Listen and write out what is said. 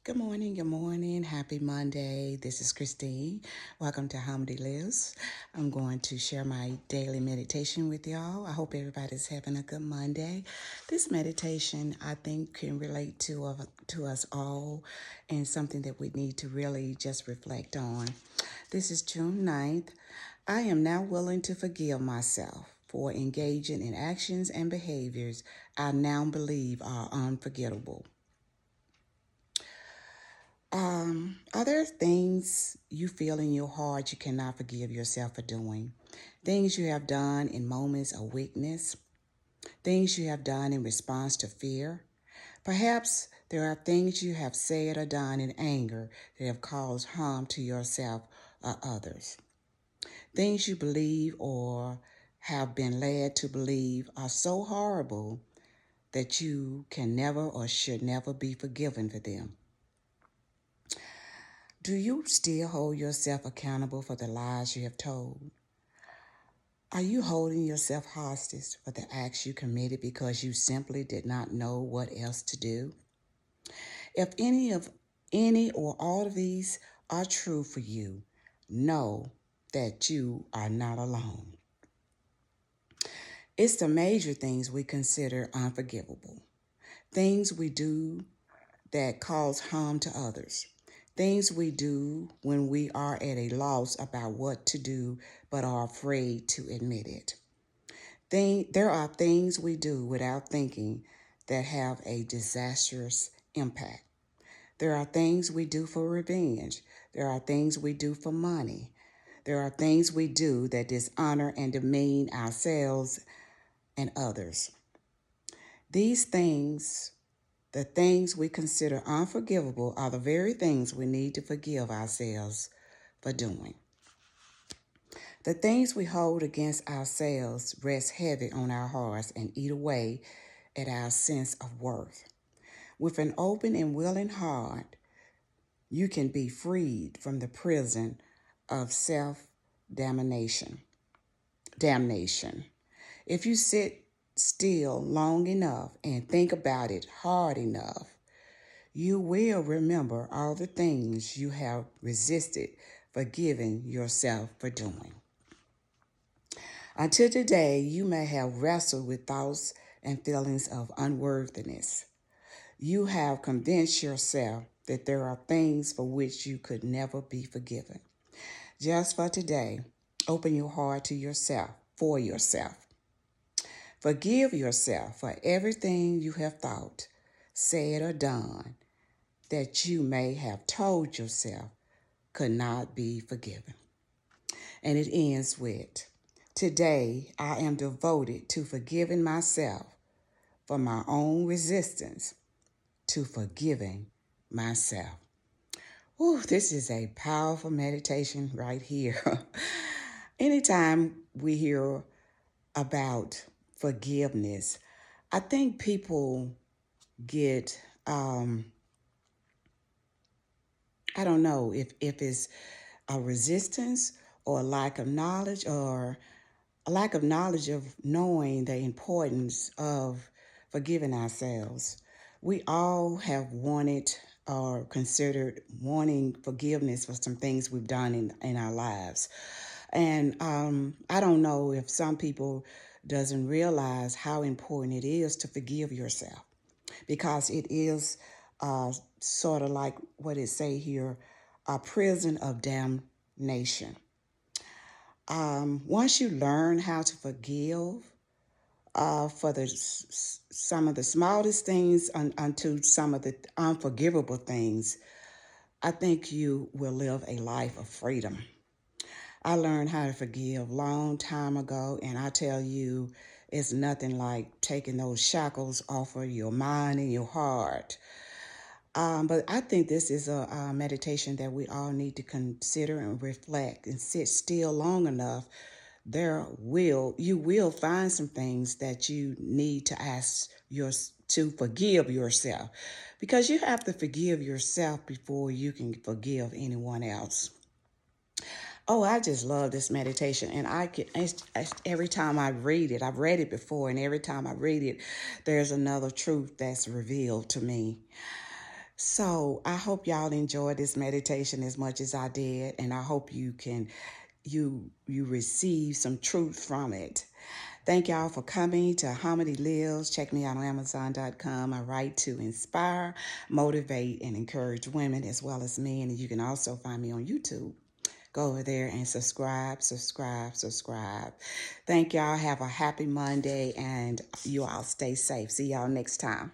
Good morning, good morning. Happy Monday. This is Christine. Welcome to Hamdi Lives. I'm going to share my daily meditation with y'all. I hope everybody's having a good Monday. This meditation, I think, can relate to us all and something that we need to really just reflect on. This is June 9th. I am now willing to forgive myself for engaging in actions and behaviors I now believe are unforgettable. Are there things you feel in your heart you cannot forgive yourself for doing? Things you have done in moments of weakness? Things you have done in response to fear? Perhaps there are things you have said or done in anger that have caused harm to yourself or others. Things you believe or have been led to believe are so horrible that you can never or should never be forgiven for them. Do you still hold yourself accountable for the lies you have told? Are you holding yourself hostage for the acts you committed because you simply did not know what else to do? If any or all of these are true for you, know that you are not alone. It's the major things we consider unforgivable. Things we do that cause harm to others. Things we do when we are at a loss about what to do but are afraid to admit it. There are things we do without thinking that have a disastrous impact. There are things we do for revenge. There are things we do for money. There are things we do that dishonor and demean ourselves and others. These things The things we consider unforgivable are the very things we need to forgive ourselves for doing. The things we hold against ourselves rest heavy on our hearts and eat away at our sense of worth. With an open and willing heart, you can be freed from the prison of self-damnation. Damnation. If you sit still long enough and think about it hard enough, you will remember all the things you have resisted forgiving yourself for doing. Until today, you may have wrestled with thoughts and feelings of unworthiness. You have convinced yourself that there are things for which you could never be forgiven. Just for today, open your heart to yourself, for yourself. Forgive yourself for everything you have thought, said, or done that you may have told yourself could not be forgiven. And it ends with, today I am devoted to forgiving myself for my own resistance to forgiving myself. Ooh, this is a powerful meditation right here. Anytime we hear about forgiveness, I think people get, I don't know if it's a resistance or a lack of knowledge or a lack of knowledge of knowing the importance of forgiving ourselves. We all have wanted or considered wanting forgiveness for some things we've done in our lives. And I don't know if some people doesn't realize how important it is to forgive yourself because it is sort of like what it say here, a prison of damnation. Once you learn how to forgive for some of the smallest things unto some of the unforgivable things, I think you will live a life of freedom. I learned how to forgive long time ago, and I tell you, it's nothing like taking those shackles off of your mind and your heart. But I think this is a meditation that we all need to consider and reflect and sit still long enough. You will find some things that you need to to forgive yourself, because you have to forgive yourself before you can forgive anyone else. Oh, I just love this meditation, and every time I read it, I've read it before, and every time I read it, there's another truth that's revealed to me. So I hope y'all enjoyed this meditation as much as I did, and I hope you receive some truth from it. Thank y'all for coming to Harmony Lives. Check me out on Amazon.com. I write to inspire, motivate, and encourage women as well as men. And you can also find me on YouTube. Go over there and subscribe, subscribe, subscribe. Thank y'all. Have a happy Monday, and you all stay safe. See y'all next time.